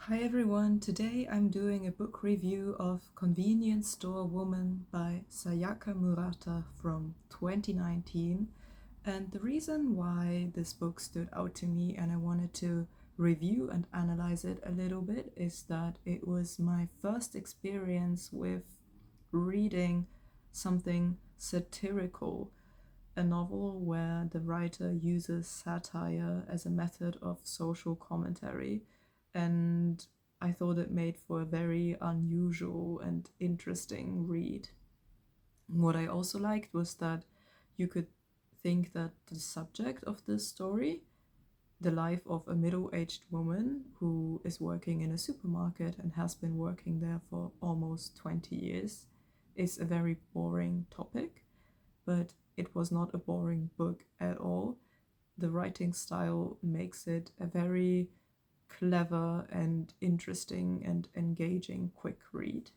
Hi everyone, today I'm doing a book review of Convenience Store Woman by Sayaka Murata from 2019. And the reason why this book stood out to me and I wanted to review and analyze it a little bit is that it was my first experience with reading something satirical, a novel where the writer uses satire as a method of social commentary, and I thought it made for a very unusual and interesting read. What I also liked was that you could think that the subject of this story, the life of a middle aged woman who is working in a supermarket and has been working there for almost 20 years, is a very boring topic, but it was not a boring book at all. The writing style makes it a very clever and interesting and engaging quick read.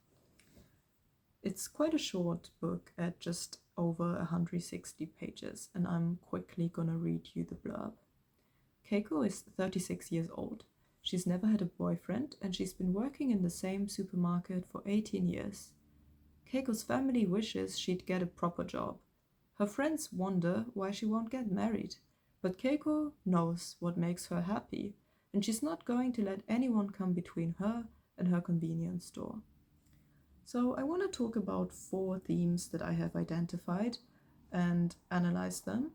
It's quite a short book at just over 160 pages, and I'm quickly gonna read you the blurb. Keiko is 36 years old. She's never had a boyfriend, and she's been working in the same supermarket for 18 years. Keiko's family wishes she'd get a proper job. Her friends wonder why she won't get married, but Keiko knows what makes her happy, and she's not going to let anyone come between her and her convenience store. So, I want to talk about four themes that I have identified and analyze them,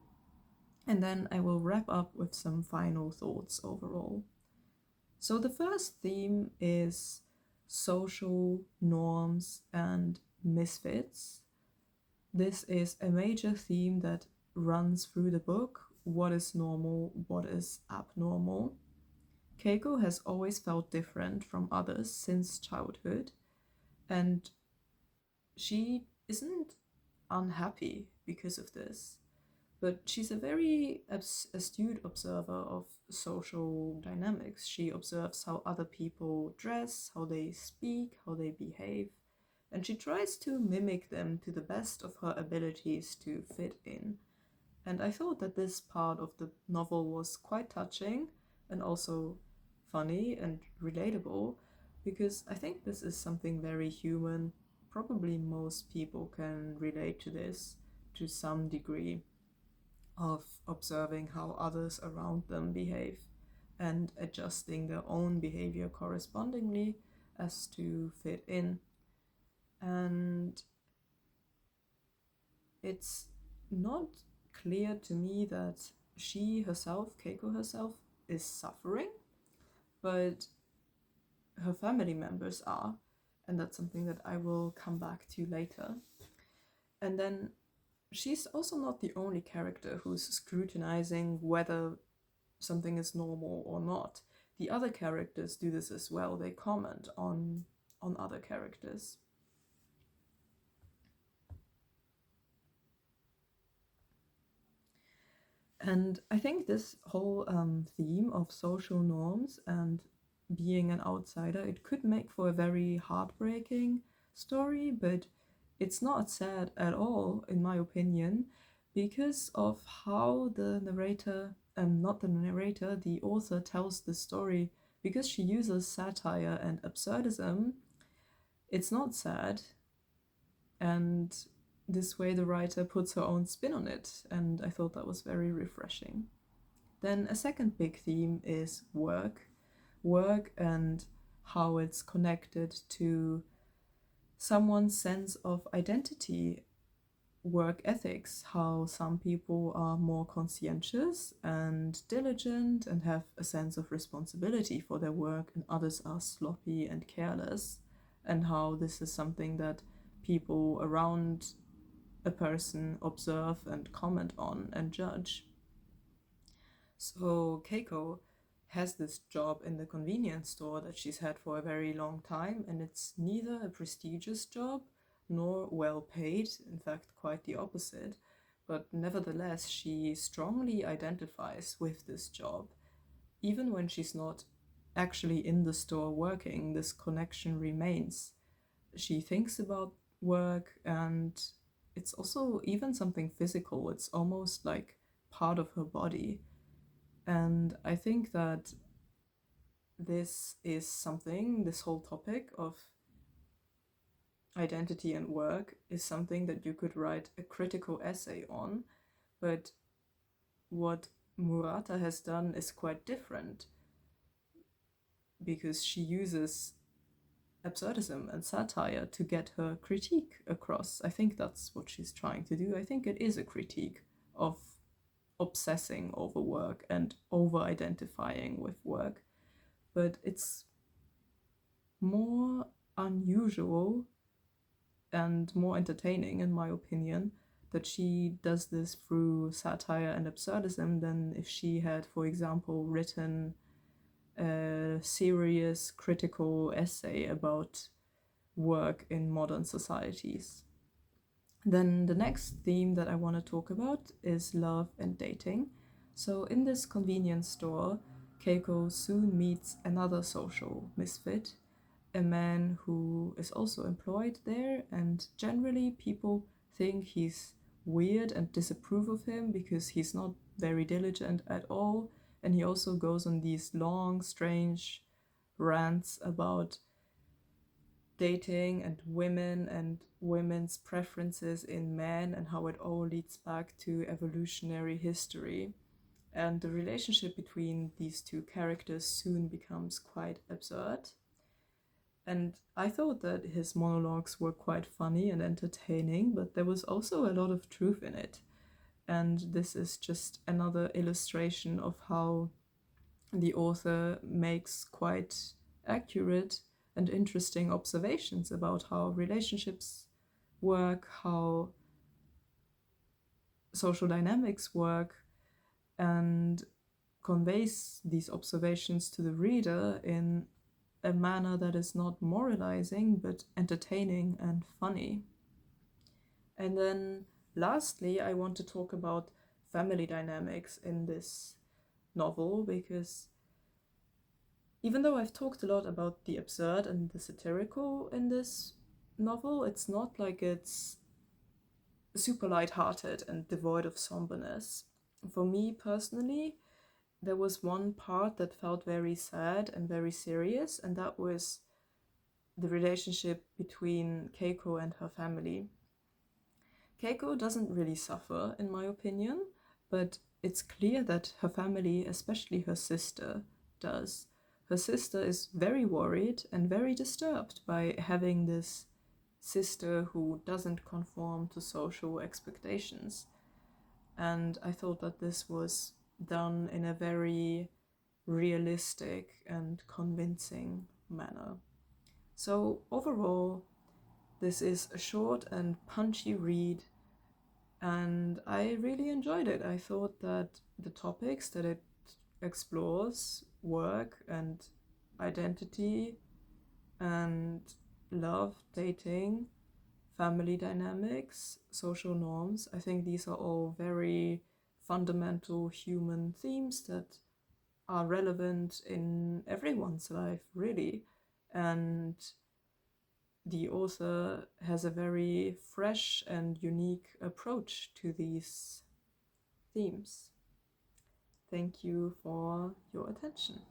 and then I will wrap up with some final thoughts overall. So, the first theme is social norms and misfits. This is a major theme that runs through the book. What is normal? What is abnormal? Keiko has always felt different from others since childhood, and she isn't unhappy because of this, but she's a very astute observer of social dynamics. She observes how other people dress, how they speak, how they behave, and she tries to mimic them to the best of her abilities to fit in. And I thought that this part of the novel was quite touching and also funny and relatable, because I think this is something very human. Probably most people can relate to this to some degree, of observing how others around them behave and adjusting their own behavior correspondingly as to fit in. And it's not clear to me that she herself, Keiko herself, is suffering, but her family members are, and that's something that I will come back to later. And then she's also not the only character who's scrutinizing whether something is normal or not. The other characters do this as well. They comment on other characters. And I think this whole theme of social norms and being an outsider, it could make for a very heartbreaking story, but it's not sad at all, in my opinion, because of how the narrator, not the narrator, the author tells the story. Because she uses satire and absurdism, it's not sad, and this way the writer puts her own spin on it, and I thought that was very refreshing. Then a second big theme is work. Work and how it's connected to someone's sense of identity, work ethics, how some people are more conscientious and diligent and have a sense of responsibility for their work, and others are sloppy and careless, and how this is something that people around a person observe and comment on and judge. So Keiko has this job in the convenience store that she's had for a very long time, and it's neither a prestigious job nor well paid, in fact, quite the opposite. But nevertheless, she strongly identifies with this job. Even when she's not actually in the store working, this connection remains. She thinks about work, and it's also even something physical. It's almost like part of her body. And I think that this whole topic of identity and work is something that you could write a critical essay on, but what Murata has done is quite different, because she uses absurdism and satire to get her critique across. I think that's what she's trying to do. I think it is a critique of obsessing over work and over identifying with work, but it's more unusual and more entertaining, in my opinion, that she does this through satire and absurdism than if she had, for example, written a serious critical essay about work in modern societies. Then the next theme that I want to talk about is love and dating. So in this convenience store, Keiko soon meets another social misfit, a man who is also employed there, and generally people think he's weird and disapprove of him because he's not very diligent at all, and he also goes on these long, strange rants about dating and women's preferences in men and how it all leads back to evolutionary history. And the relationship between these two characters soon becomes quite absurd. And I thought that his monologues were quite funny and entertaining, but there was also a lot of truth in it. And this is just another illustration of how the author makes quite accurate and interesting observations about how relationships work, how social dynamics work, and conveys these observations to the reader in a manner that is not moralizing but entertaining and funny. And then lastly, I want to talk about family dynamics in this novel, because even though I've talked a lot about the absurd and the satirical in this novel, it's not like it's super light-hearted and devoid of somberness. For me personally, there was one part that felt very sad and very serious, and that was the relationship between Keiko and her family. Keiko doesn't really suffer, in my opinion, but it's clear that her family, especially her sister, does. Her sister is very worried and very disturbed by having this sister who doesn't conform to social expectations. And I thought that this was done in a very realistic and convincing manner. So overall, this is a short and punchy read, and I really enjoyed it. I thought that the topics that it explores, work and identity and love, dating, family dynamics, social norms, I think these are all very fundamental human themes that are relevant in everyone's life, really. And the author has a very fresh and unique approach to these themes. Thank you for your attention.